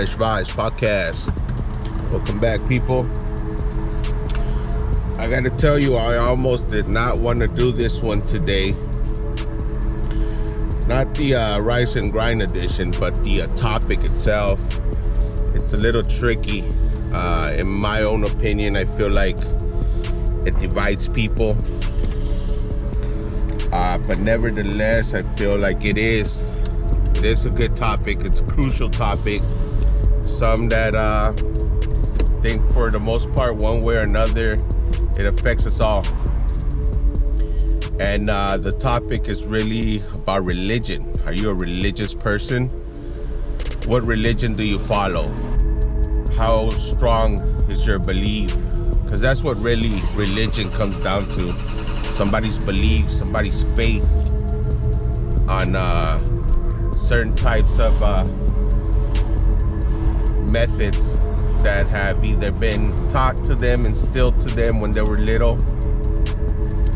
Fresh Vibes Podcast. Welcome back, people. I gotta tell you, I almost did not want to do this one today. Not the Rice and Grind edition, but the topic itself. It's a little tricky. In my own opinion, I feel like it divides people. But nevertheless, I feel like it is a good topic. It's a crucial topic. Some that think for the most part, one way or another, it affects us all. And the topic is really about religion. Are you a religious person? What religion do you follow? How strong is your belief? Because that's what really religion comes down to. Somebody's belief, somebody's faith on certain types of methods that have either been taught to them, instilled to them when they were little,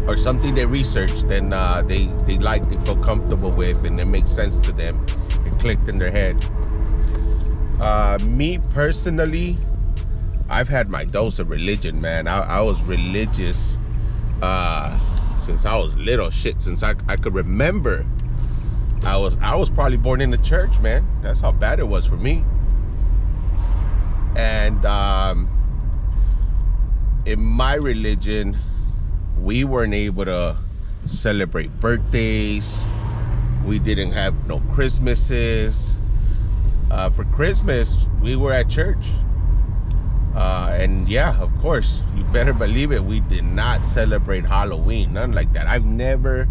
or something they researched and they like, they feel comfortable with, and it makes sense to them. It clicked in their head. Me personally, I've had my dose of religion, man. I was religious since I was little. Since I could remember. I was probably born in the church, man. That's how bad it was for me. And in my religion, we weren't able to celebrate birthdays. We didn't have no Christmases. For Christmas, we were at church. And yeah, of course, you better believe it, we did not celebrate Halloween. None like that. I've never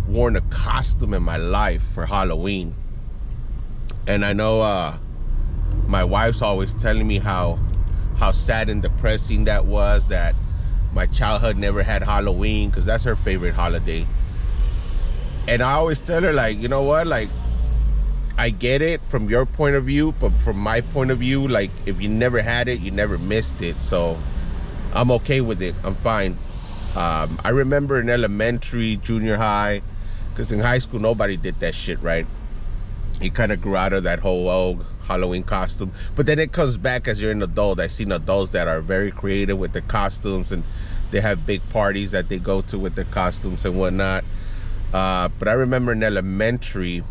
worn a costume in my life for Halloween. And I know my wife's always telling me how sad and depressing that was, that my childhood never had Halloween, because that's her favorite holiday. And I always tell her, like, you know what, like, I get it from your point of view, but from my point of view, like, if you never had it, you never missed it. So I'm okay with it. I'm fine. I remember in elementary, junior high, because in high school, nobody did that shit, right? You kind of grew out of that whole Halloween costume. But then it comes back as you're an adult. I've seen adults that are very creative with their costumes, and they have big parties that they go to with their costumes and whatnot. But I remember in elementary,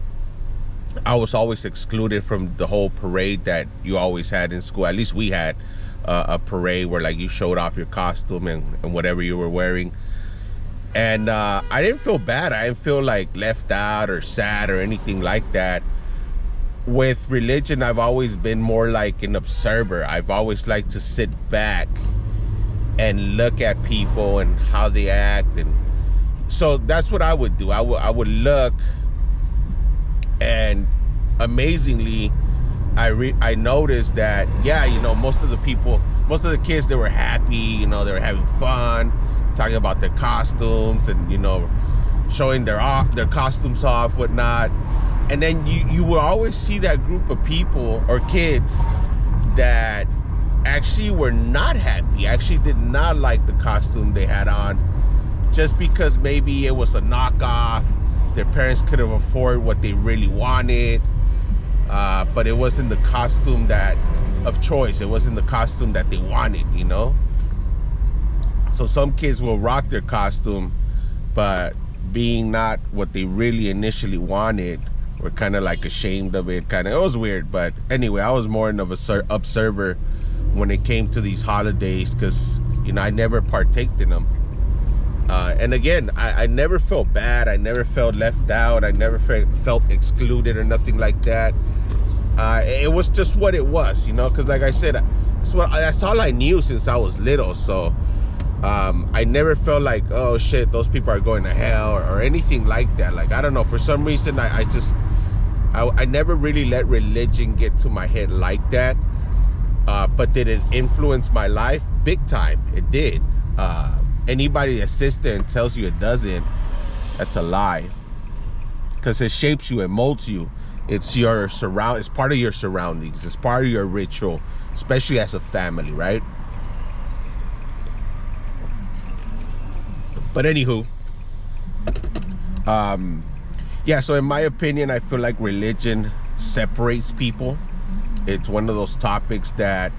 I was always excluded from the whole parade that you always had in school. At least we had a parade where, like, you showed off your costume and whatever you were wearing. And I didn't feel bad. I didn't feel like left out or sad or anything like that. With religion, I've always been more like an observer. I've always liked to sit back and look at people and how they act. And so that's what I would do. I would look, and amazingly, I noticed that, yeah, you know, most of the kids, they were happy, you know, they were having fun, talking about their costumes and, you know, showing their costumes off, whatnot. And then you will always see that group of people or kids that actually were not happy, actually did not like the costume they had on, just because maybe it was a knockoff. Their parents could have afforded what they really wanted, but it wasn't the costume of choice. It wasn't the costume that they wanted, you know? So some kids will rock their costume, but being not what they really initially wanted, were kind of like ashamed of it. It was weird. But anyway, I was more of an observer when it came to these holidays, because, you know, I never partaked in them. And again, I never felt bad. I never felt left out. I never felt excluded or nothing like that. It was just what it was, you know, because like I said, that's all I knew since I was little. So I never felt like, oh shit, those people are going to hell or anything like that. Like, I don't know, for some reason, I never really let religion get to my head like that. But did it influence my life? Big time, it did. Anybody that sits there and tells you it doesn't, that's a lie. Because it shapes you, it molds you. It's part of your surroundings. It's part of your ritual, especially as a family, right? But anywho, yeah, so in my opinion, I feel like religion separates people. it's one of those topics that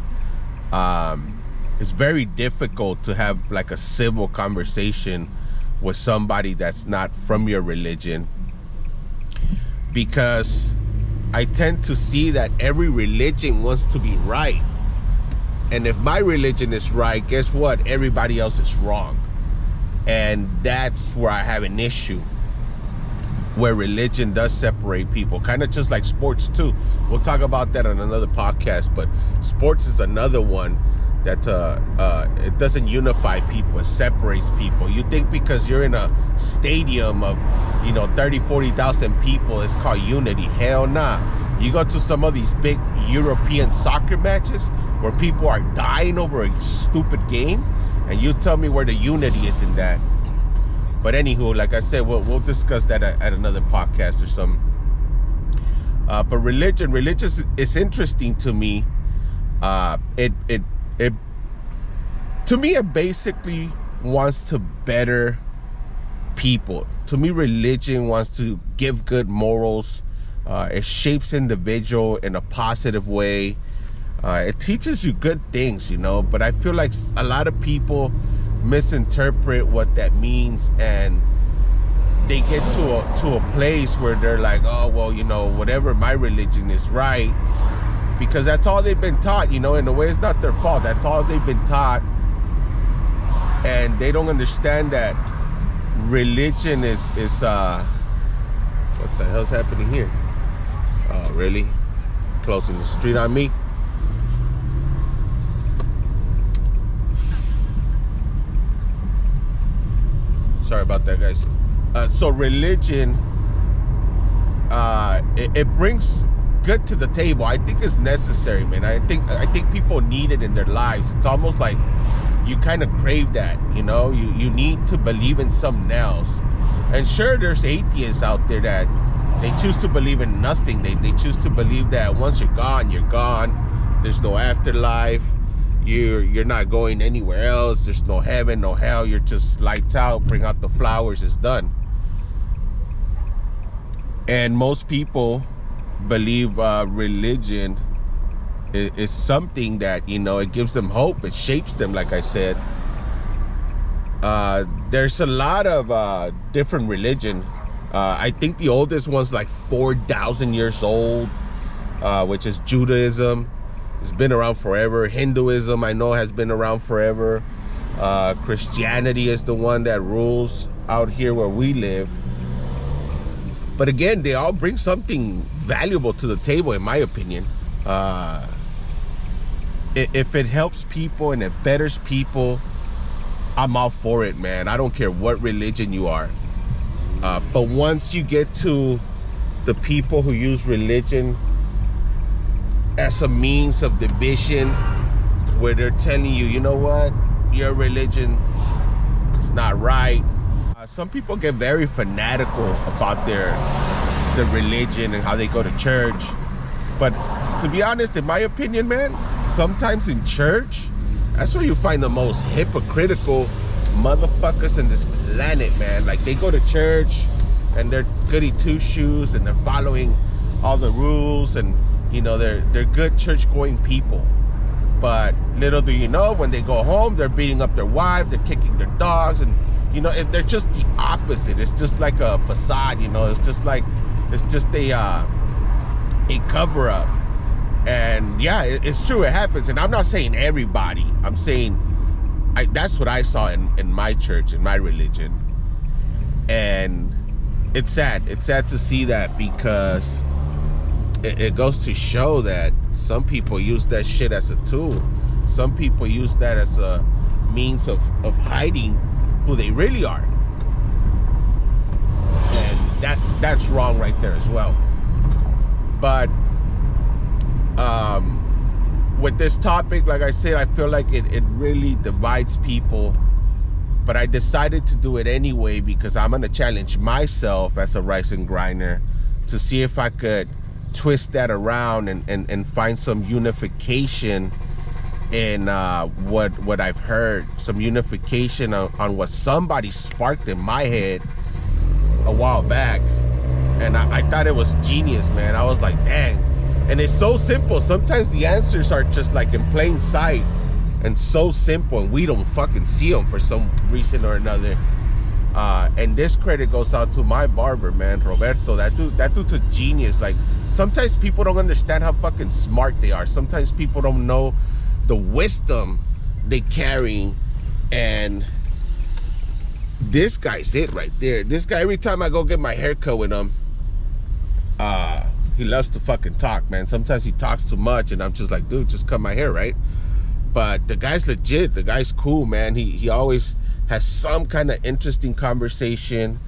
it's very difficult to have like a civil conversation with somebody that's not from your religion, because I tend to see that every religion wants to be right. And if my religion is right, guess what? Everybody else is wrong. And that's where I have an issue, where religion does separate people, kind of just like sports too. We'll talk about that on another podcast, but sports is another one that it doesn't unify people, it separates people. You think because you're in a stadium of 30, 40,000 people, it's called unity. Hell nah. You go to some of these big European soccer matches where people are dying over a stupid game, and you tell me where the unity is in that. But anywho, like I said, we'll discuss that at another podcast or something. But religion is interesting to me. To me, it basically wants to better people. To me, religion wants to give good morals. It shapes individual in a positive way. It teaches you good things, but I feel like a lot of people misinterpret what that means, and they get to a place where they're like, oh, well, whatever, my religion is right, because that's all they've been taught. In a way, it's not their fault. That's all they've been taught, and they don't understand that religion is what the hell's happening here? Oh, really? Closing the street on me? Sorry about that, guys. So religion, it brings good to the table. I think it's necessary, man. I think people need it in their lives. It's almost like you kind of crave that, you need to believe in something else. And sure, there's atheists out there that they choose to believe in nothing. They choose to believe that once you're gone, you're gone. There's no afterlife. You're not going anywhere else. There's no heaven, no hell. You're just lights out, bring out the flowers, it's done. And most people believe religion is something that, it gives them hope. It shapes them, like I said. There's a lot of different religion. I think the oldest one's like 4,000 years old, which is Judaism. It's been around forever. Hinduism, I know, has been around forever. Christianity is the one that rules out here where we live. But again, they all bring something valuable to the table, in my opinion. If it helps people and it betters people, I'm all for it, man. I don't care what religion you are. But once you get to the people who use religion as a means of division, where they're telling you, you know what, your religion is not right. Some people get very fanatical about their religion and how they go to church. But to be honest, in my opinion, man, sometimes in church, that's where you find the most hypocritical motherfuckers in this planet, man. Like, they go to church and they're goody two shoes and they're following all the rules, and they're good church-going people. But little do you know, when they go home, they're beating up their wife, they're kicking their dogs, and they're just the opposite. It's just like a facade, it's just a cover-up. And yeah, it's true, it happens. And I'm not saying everybody. I'm saying that's what I saw in my church, in my religion. And it's sad. It's sad to see that, because it goes to show that some people use that shit as a tool. Some people use that as a means of hiding who they really are. And that's wrong right there as well. But with this topic, like I said, I feel like it really divides people. But I decided to do it anyway, because I'm going to challenge myself as a rising grinder to see if I could twist that around and find some unification in what I've heard, some unification on what somebody sparked in my head a while back. And I thought it was genius, man. I was like, dang, And it's so simple. Sometimes the answers are just like in plain sight and so simple, and we don't fucking see them for some reason or another. And this credit goes out to my barber, man, Roberto. That dude's a genius. Like, sometimes people don't understand how fucking smart they are. Sometimes people don't know the wisdom they carry, and this guy's it right there. This guy, every time I go get my hair cut with him, he loves to fucking talk, man. Sometimes he talks too much, and I'm just like, dude, just cut my hair, right? But the guy's legit. The guy's cool, man. He always has some kind of interesting conversation,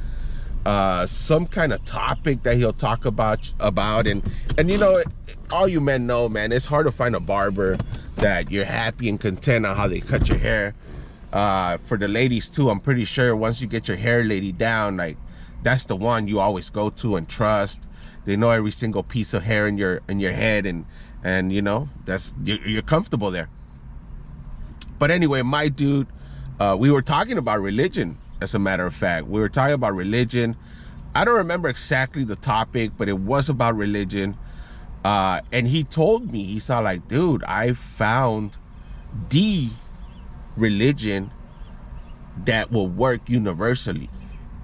some kind of topic that he'll talk about. And you know, all you men know, man, it's hard to find a barber that you're happy and content on how they cut your hair. For the ladies too, I'm pretty sure once you get your hair lady down, like, that's the one you always go to and trust. They know every single piece of hair in your head, and you know, that's, you're comfortable there. But anyway, my dude, we were talking about religion, as a matter of fact. We were talking about religion. I don't remember exactly the topic, but it was about religion. And he told me, he's all like, dude, I found the religion that will work universally.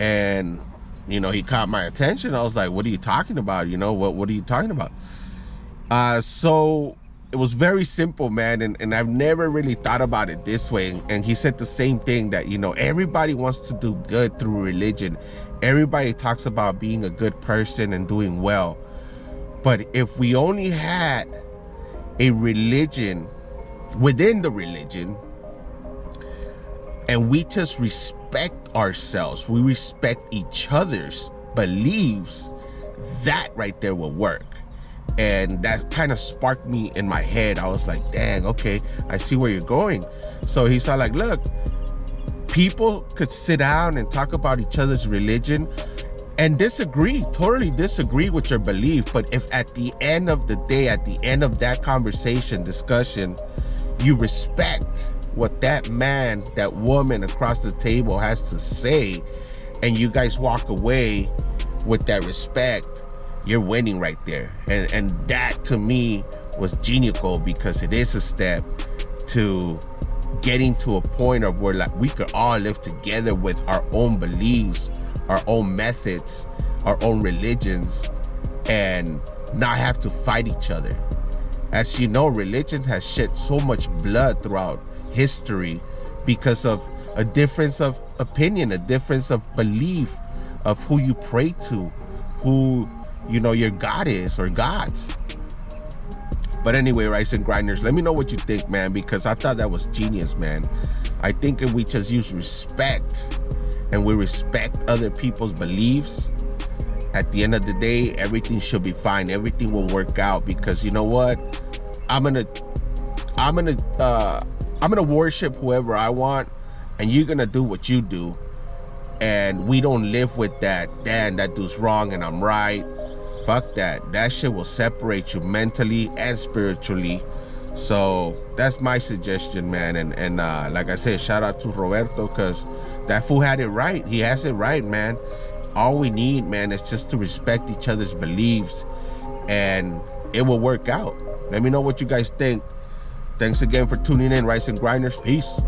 And, you know, he caught my attention. I was like, what are you talking about? You know, what are you talking about? So it was very simple, man, and I've never really thought about it this way. And he said the same thing, that, you know, everybody wants to do good through religion. Everybody talks about being a good person and doing well. But if we only had a religion within the religion, and we just respect ourselves, we respect each other's beliefs, that right there will work. And that kind of sparked me in my head. I was like, dang, okay, I see where you're going. So he said, like, look, people could sit down and talk about each other's religion and disagree, totally disagree with your belief. But if at the end of the day, at the end of that conversation, discussion, you respect what that man, that woman across the table has to say, and you guys walk away with that respect, you're winning right there. And that to me was genius, because it is a step to getting to a point of where, like, we could all live together with our own beliefs, our own methods, our own religions, and not have to fight each other. As you know, religion has shed so much blood throughout history because of a difference of opinion, a difference of belief of who you pray to, who, you know, your God is, or gods. But anyway, Rice and Grinders, let me know what you think, man, because I thought that was genius, man. I think if we just use respect, and we respect other people's beliefs, at the end of the day, everything should be fine. Everything will work out, because you know what? I'm gonna worship whoever I want, and you're gonna do what you do. And we don't live with that, damn, that dude's wrong and I'm right. Fuck that. That shit will separate you mentally and spiritually. So that's my suggestion, man. And like I said, shout out to Roberto, because that fool had it right. He has it right, man. All we need, man, is just to respect each other's beliefs, and it will work out. Let me know what you guys think. Thanks again for tuning in, Rice and Grinders. Peace.